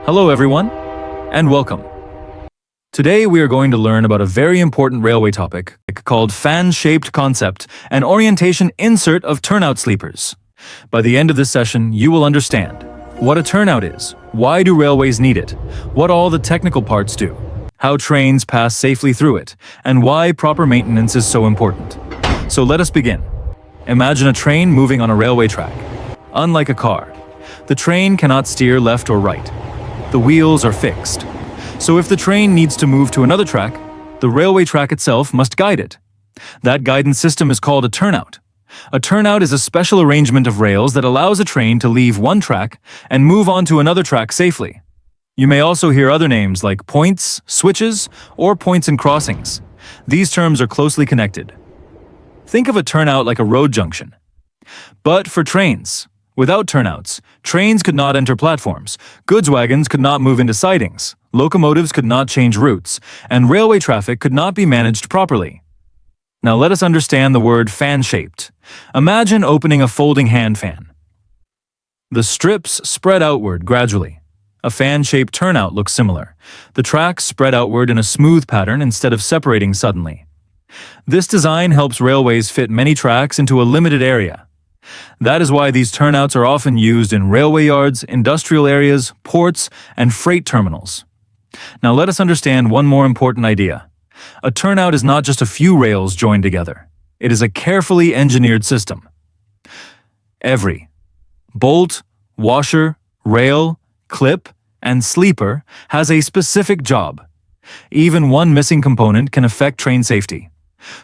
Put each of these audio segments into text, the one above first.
Hello everyone, and welcome. Today we are going to learn about a very important railway topic called fan-shaped concept and orientation insert of turnout sleepers. By the end of this session, you will understand what a turnout is, why do railways need it, what all the technical parts do, how trains pass safely through it, and why proper maintenance is so important. So let us begin. Imagine a train moving on a railway track. Unlike a car, the train cannot steer left or right. The wheels are fixed. So if the train needs to move to another track, the railway track itself must guide it. That guidance system is called a turnout. A turnout is a special arrangement of rails that allows a train to leave one track and move on to another track safely. You may also hear other names like points, switches, or points and crossings. These terms are closely connected. Think of a turnout like a road junction. But for trains, without turnouts, trains could not enter platforms, goods wagons could not move into sidings, locomotives could not change routes, and railway traffic could not be managed properly. Now let us understand the word fan-shaped. Imagine opening a folding hand fan. The strips spread outward gradually. A fan-shaped turnout looks similar. The tracks spread outward in a smooth pattern instead of separating suddenly. This design helps railways fit many tracks into a limited area. That is why these turnouts are often used in railway yards, industrial areas, ports, and freight terminals. Now let us understand one more important idea. A turnout is not just a few rails joined together. It is a carefully engineered system. Every bolt, washer, rail, clip, and sleeper has a specific job. Even one missing component can affect train safety.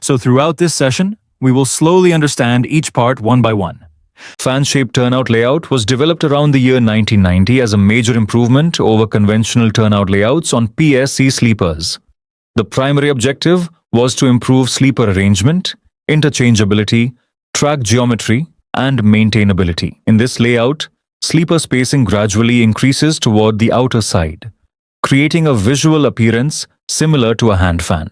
So throughout this session, we will slowly understand each part one by one. Fan-shaped turnout layout was developed around the year 1990 as a major improvement over conventional turnout layouts on PSC sleepers. The primary objective was to improve sleeper arrangement, interchangeability, track geometry, and maintainability. In this layout, sleeper spacing gradually increases toward the outer side, creating a visual appearance similar to a hand fan.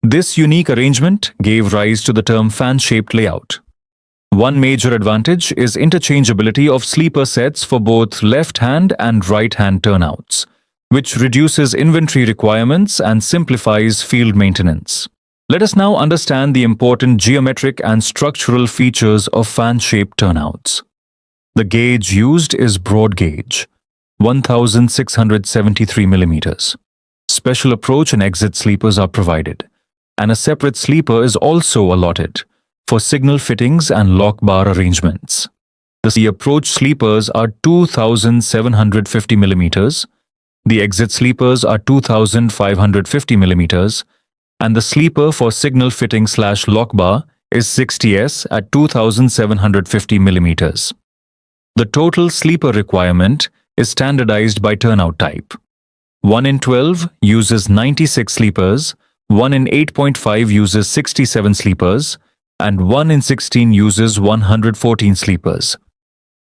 This unique arrangement gave rise to the term fan-shaped layout. One major advantage is interchangeability of sleeper sets for both left-hand and right-hand turnouts, which reduces inventory requirements and simplifies field maintenance. Let us now understand the important geometric and structural features of fan-shaped turnouts. The gauge used is broad gauge, 1673 mm. Special approach and exit sleepers are provided, and a separate sleeper is also allotted for signal fittings and lock bar arrangements. The approach sleepers are 2750 mm, the exit sleepers are 2550 mm, and the sleeper for signal fitting / lock bar is 60S at 2750 mm. The total sleeper requirement is standardized by turnout type. 1 in 12 uses 96 sleepers, 1 in 8.5 uses 67 sleepers, and 1 in 16 uses 114 sleepers.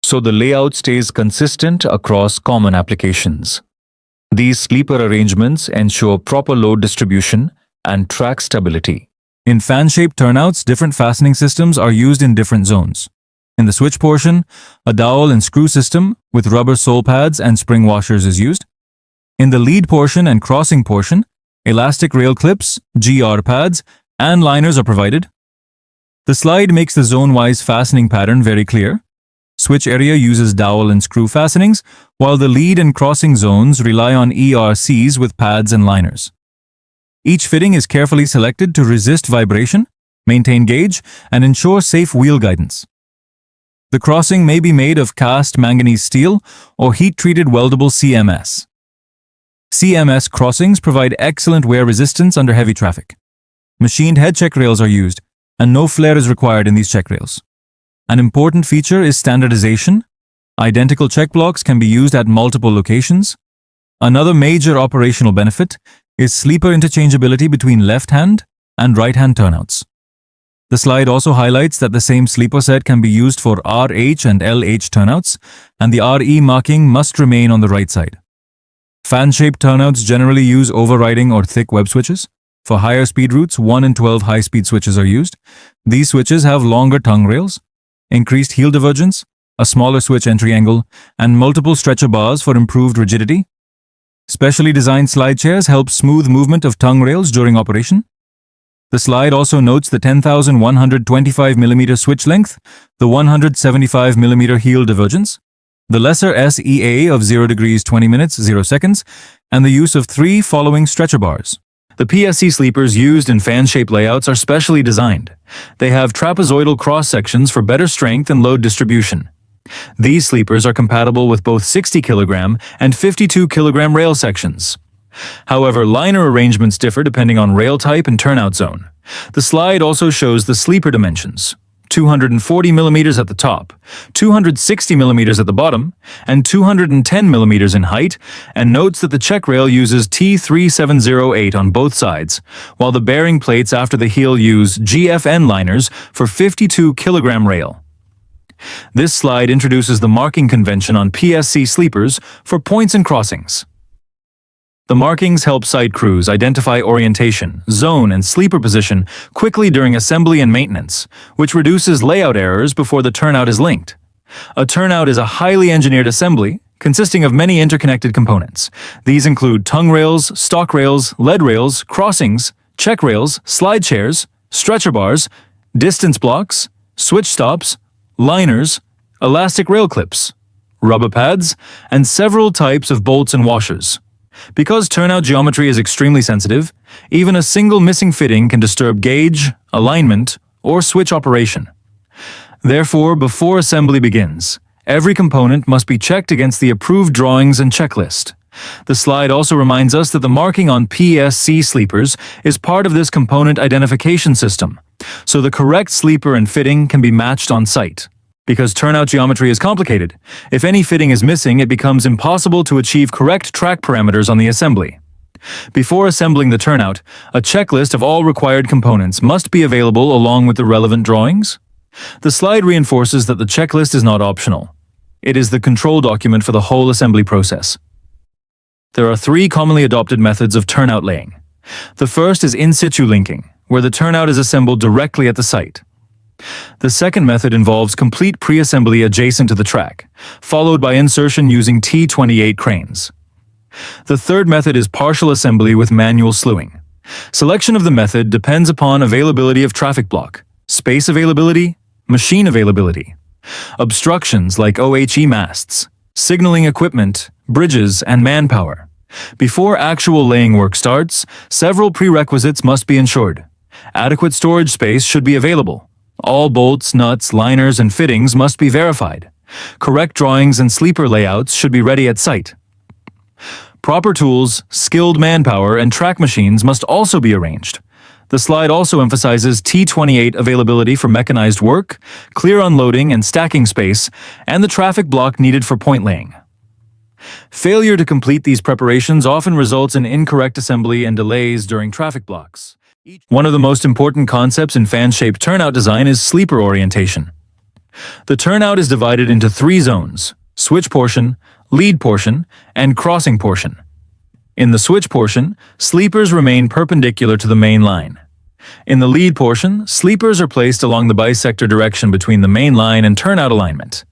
So the layout stays consistent across common applications. These sleeper arrangements ensure proper load distribution and track stability. In fan-shaped turnouts, different fastening systems are used in different zones. In the switch portion, a dowel and screw system with rubber sole pads and spring washers is used. In the lead portion and crossing portion, elastic rail clips, GR pads, and liners are provided. The slide makes the zone-wise fastening pattern very clear. Switch area uses dowel and screw fastenings, while the lead and crossing zones rely on ERCs with pads and liners. Each fitting is carefully selected to resist vibration, maintain gauge, and ensure safe wheel guidance. The crossing may be made of cast manganese steel or heat-treated weldable CMS. CMS crossings provide excellent wear resistance under heavy traffic. Machined head check rails are used, and no flare is required in these check rails. An important feature is standardization. Identical check blocks can be used at multiple locations. Another major operational benefit is sleeper interchangeability between left-hand and right-hand turnouts. The slide also highlights that the same sleeper set can be used for RH and LH turnouts, and the RE marking must remain on the right side. Fan-shaped turnouts generally use overriding or thick web switches. For higher speed routes, 1 in 12 high-speed switches are used. These switches have longer tongue rails, increased heel divergence, a smaller switch entry angle, and multiple stretcher bars for improved rigidity. Specially designed slide chairs help smooth movement of tongue rails during operation. The slide also notes the 10,125mm switch length, the 175mm heel divergence, the lesser SEA of 0 degrees 20 minutes 0 seconds, and the use of 3 following stretcher bars. The PSC sleepers used in fan-shaped layouts are specially designed. They have trapezoidal cross-sections for better strength and load distribution. These sleepers are compatible with both 60 kg and 52 kg rail sections. However, liner arrangements differ depending on rail type and turnout zone. The slide also shows the sleeper dimensions: 240mm at the top, 260mm at the bottom, and 210mm in height, and notes that the check rail uses T3708 on both sides, while the bearing plates after the heel use GFN liners for 52 kg rail. This slide introduces the marking convention on PSC sleepers for points and crossings. The markings help site crews identify orientation, zone, and sleeper position quickly during assembly and maintenance, which reduces layout errors before the turnout is linked. A turnout is a highly engineered assembly consisting of many interconnected components. These include tongue rails, stock rails, lead rails, crossings, check rails, slide chairs, stretcher bars, distance blocks, switch stops, liners, elastic rail clips, rubber pads, and several types of bolts and washers. Because turnout geometry is extremely sensitive, even a single missing fitting can disturb gauge, alignment, or switch operation. Therefore, before assembly begins, every component must be checked against the approved drawings and checklist. The slide also reminds us that the marking on PSC sleepers is part of this component identification system, so the correct sleeper and fitting can be matched on site. Because turnout geometry is complicated, if any fitting is missing, it becomes impossible to achieve correct track parameters on the assembly. Before assembling the turnout, a checklist of all required components must be available along with the relevant drawings. The slide reinforces that the checklist is not optional. It is the control document for the whole assembly process. There are 3 commonly adopted methods of turnout laying. The first is in situ linking, where the turnout is assembled directly at the site. The second method involves complete pre-assembly adjacent to the track, followed by insertion using T28 cranes. The third method is partial assembly with manual slewing. Selection of the method depends upon availability of traffic block, space availability, machine availability, obstructions like OHE masts, signaling equipment, bridges, and manpower. Before actual laying work starts, several prerequisites must be ensured. Adequate storage space should be available. All bolts, nuts, liners, and fittings must be verified. Correct drawings and sleeper layouts should be ready at site. Proper tools, skilled manpower, and track machines must also be arranged. The slide also emphasizes T28 availability for mechanized work, clear unloading and stacking space, and the traffic block needed for point laying. Failure to complete these preparations often results in incorrect assembly and delays during traffic blocks. One of the most important concepts in fan-shaped turnout design is sleeper orientation. The turnout is divided into 3 zones: switch portion, lead portion, and crossing portion. In the switch portion, sleepers remain perpendicular to the main line. In the lead portion, sleepers are placed along the bisector direction between the main line and turnout alignment.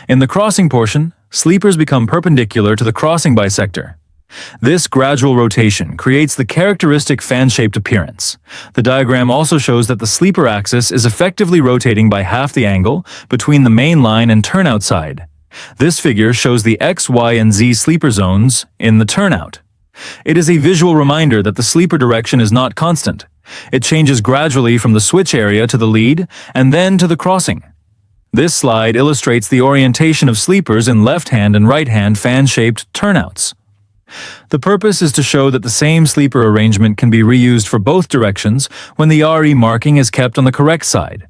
In the crossing portion, sleepers become perpendicular to the crossing bisector. This gradual rotation creates the characteristic fan-shaped appearance. The diagram also shows that the sleeper axis is effectively rotating by half the angle between the main line and turnout side. This figure shows the X, Y, and Z sleeper zones in the turnout. It is a visual reminder that the sleeper direction is not constant. It changes gradually from the switch area to the lead and then to the crossing. This slide illustrates the orientation of sleepers in left-hand and right-hand fan-shaped turnouts. The purpose is to show that the same sleeper arrangement can be reused for both directions when the RE marking is kept on the correct side.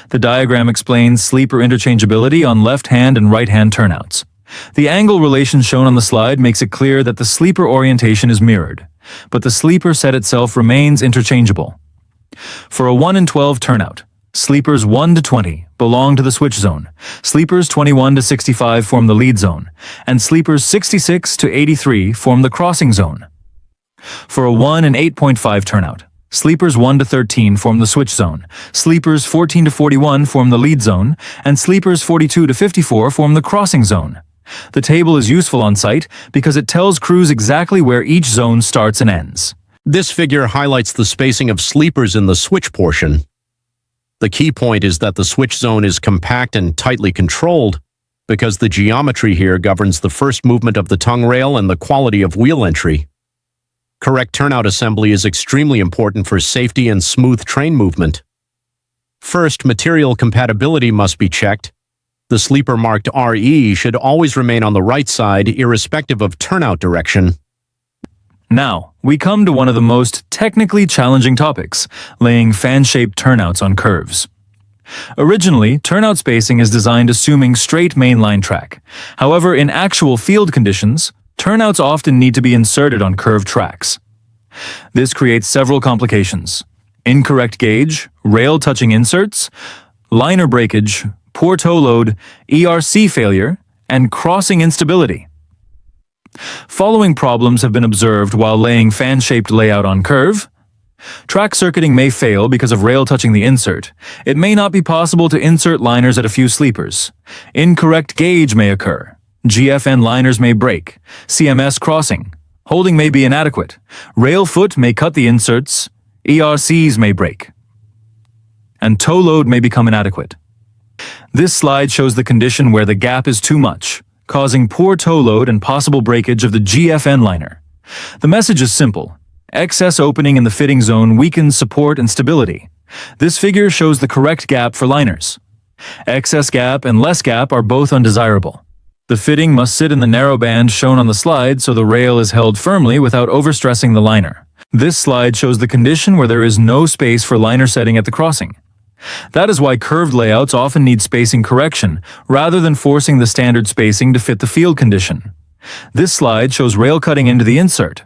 The diagram explains sleeper interchangeability on left-hand and right-hand turnouts. The angle relation shown on the slide makes it clear that the sleeper orientation is mirrored, but the sleeper set itself remains interchangeable. For a 1 in 12 turnout, sleepers 1 to 20 belong to the switch zone, sleepers 21 to 65 form the lead zone, and sleepers 66 to 83 form the crossing zone. For a 1 in 8.5 turnout, Sleepers 1 to 13 form the switch zone, sleepers 14 to 41 form the lead zone, and sleepers 42 to 54 form the crossing zone. The table is useful on site because it tells crews exactly where each zone starts and ends. This figure highlights the spacing of sleepers in the switch portion. The key point is that the switch zone is compact and tightly controlled because the geometry here governs the first movement of the tongue rail and the quality of wheel entry. Correct turnout assembly is extremely important for safety and smooth train movement. First, material compatibility must be checked. The sleeper marked RE should always remain on the right side, irrespective of turnout direction. Now, we come to one of the most technically challenging topics, laying fan-shaped turnouts on curves. Originally, turnout spacing is designed assuming straight mainline track. However, in actual field conditions, turnouts often need to be inserted on curved tracks. This creates several complications: incorrect gauge, rail touching inserts, liner breakage, poor toe load, ERC failure, and crossing instability. Following problems have been observed while laying fan-shaped layout on curve. Track circuiting may fail because of rail touching the insert. It may not be possible to insert liners at a few sleepers. Incorrect gauge may occur. GFN liners may break. CMS crossing. Holding may be inadequate. Rail foot may cut the inserts. ERCs may break. And toe load may become inadequate. This slide shows the condition where the gap is too much, causing poor toe load and possible breakage of the GFN liner. The message is simple. Excess opening in the fitting zone weakens support and stability. This figure shows the correct gap for liners. Excess gap and less gap are both undesirable. The fitting must sit in the narrow band shown on the slide so the rail is held firmly without overstressing the liner. This slide shows the condition where there is no space for liner setting at the crossing. That is why curved layouts often need spacing correction, rather than forcing the standard spacing to fit the field condition. This slide shows rail cutting into the insert.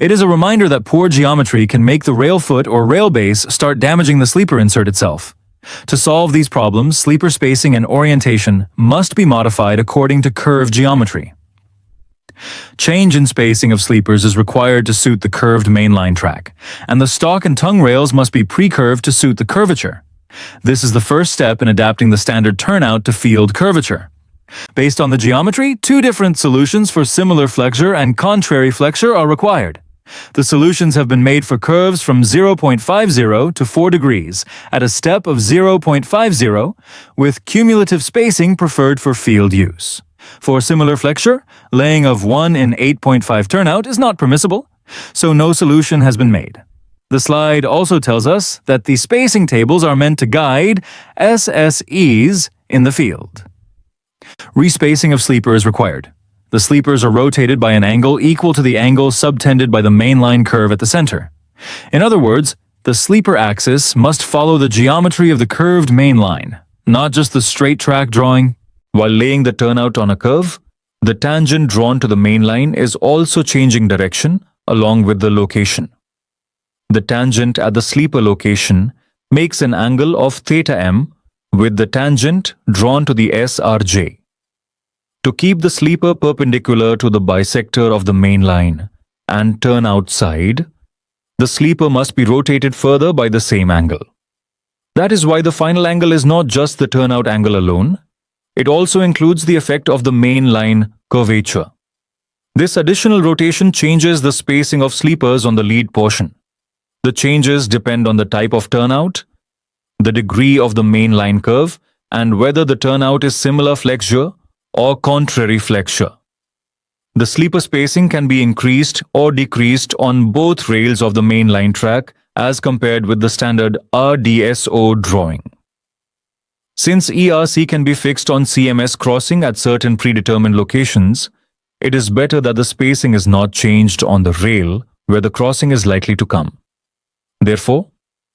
It is a reminder that poor geometry can make the rail foot or rail base start damaging the sleeper insert itself. To solve these problems, sleeper spacing and orientation must be modified according to curved geometry. Change in spacing of sleepers is required to suit the curved mainline track, and the stalk and tongue rails must be pre-curved to suit the curvature. This is the first step in adapting the standard turnout to field curvature. Based on the geometry, two different solutions for similar flexure and contrary flexure are required. The solutions have been made for curves from 0.50 to 4 degrees at a step of 0.50, with cumulative spacing preferred for field use. For similar flexure, laying of 1 in 8.5 turnout is not permissible, so no solution has been made. The slide also tells us that the spacing tables are meant to guide SSEs in the field. Respacing of sleeper is required. The sleepers are rotated by an angle equal to the angle subtended by the mainline curve at the center. In other words, the sleeper axis must follow the geometry of the curved mainline, not just the straight track drawing. While laying the turnout on a curve, the tangent drawn to the mainline is also changing direction along with the location. The tangent at the sleeper location makes an angle of theta m with the tangent drawn to the SRJ. To keep the sleeper perpendicular to the bisector of the main line and turnout side, the sleeper must be rotated further by the same angle. That is why the final angle is not just the turnout angle alone, it also includes the effect of the main line curvature. This additional rotation changes the spacing of sleepers on the lead portion. The changes depend on the type of turnout, the degree of the main line curve, and whether the turnout is similar flexure or contrary flexure. The sleeper spacing can be increased or decreased on both rails of the main line track as compared with the standard RDSO drawing. Since ERC can be fixed on CMS crossing at certain predetermined locations, it is better that the spacing is not changed on the rail where the crossing is likely to come. Therefore,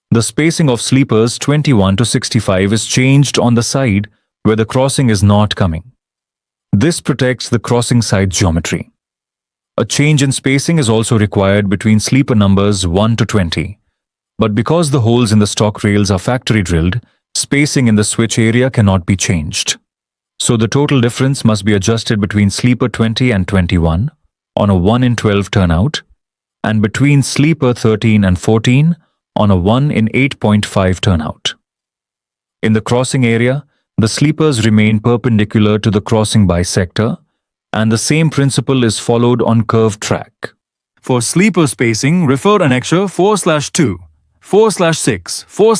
the spacing of sleepers 21 to 65 is changed on the side where the crossing is not coming. This protects the crossing side geometry. A change in spacing is also required between sleeper numbers 1 to 20, but because the holes in the stock rails are factory drilled, spacing in the switch area cannot be changed. So the total difference must be adjusted between sleeper 20 and 21 on a 1 in 12 turnout and between sleeper 13 and 14 on a 1 in 8.5 turnout. In the crossing area, the sleepers remain perpendicular to the crossing bisector, and the same principle is followed on curved track. For sleeper spacing, refer annexure 4/2, 4/6, 4/.